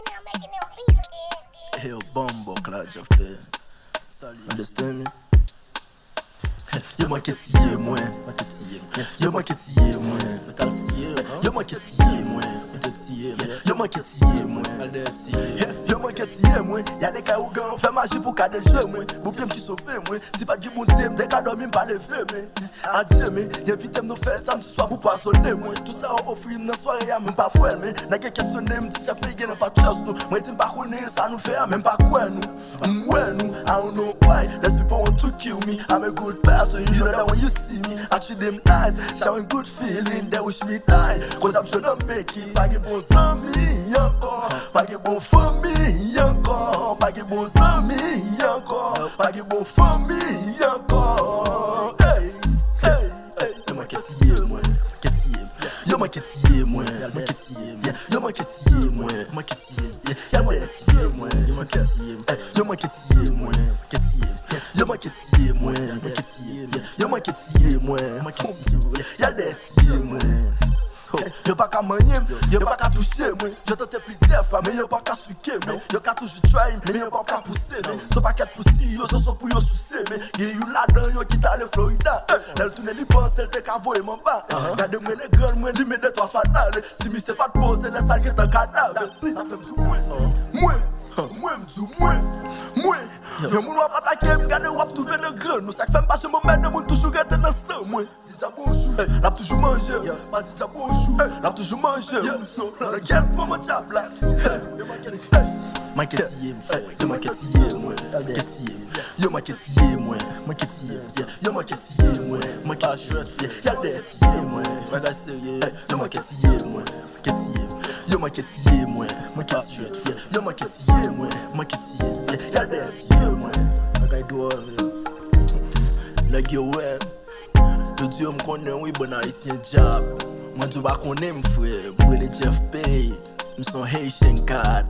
now making them beats again. Hell bombo clad of pain. Understand me? Yo maquetier moi, yo maquetier moi, yo maquetier moi, yo maquetier moi, yo maquetier moi, y'a les cas où gang fait magie pour qu'à des jeux moi, pour bien qui sauver moi, si pas de bon Dieu, dès qu'à dormir pas lever mais, adieu mais, invite nous faire samedi soir pour poissonner moi, tout ça on offre une soirée y'a même pas fouet mais, n'a qu'à questionner me dit j'ai payé n'a pas trust nous, moi dis pas connaître ça nous fait même pas quoi nous, ouais nous, I don't know why, these people want to kill me, I'm a good person, you know that when you see me, I treat them nice, showing good feeling, they wish me die, cause I'm trying to make it, pas de bons amis encore, pas de bonne famille encore, pas de bons amis encore, pas de bonne famille encore, hey, hey, hey, yo maquetier moi, yo maquetier moi, yo maquetier moi, yo maquetier moi, yo maquetier moi, yo maquetier moi, yo maquetier moi, yo maquetier moi, y'a des tiers moi. Yo pas qu'à manier, yo pas qu'à toucher moi. Yo tenté plusieurs fois mais yo pas qu'à suquer moi. Yo qu'à toujours try mais yo pas qu'à pousser mais. So pas qu'à pousser yo so pour yo soucier mais. Y'a you là-dedans yo qui t'allait Florida. Elle tourne li pense elle te qu'à voyer mon bas. Gardez moi les grands moi li me de toi fatal. Si mi c'est pas de poser les sales qui t'en cadavre. Ça fait m'dou moi. Yo moun wap atake m'gade wap touve le grand. Nous ça fait pas je me mets de moun toujours rete dans sang moi. Dis ja bonjour. L'a toujours manger. Pas dis ja bonjour. L'a toujours manger. Le quel moment job là. Maquetier yo maquetier moi, yo maquetier moi, yo maquetier moi, y'a des tiers moi, bagage sérieux, yo maquetier moi, yo maquetier moi, yo maquetier moi, y'a des tiers moi, bagage d'or, nèg yo ouais, le Dieu me connaît oui bon haïtien job, moi tu pas connais mon frère, pour les Jeff Pay, me son Haitian God.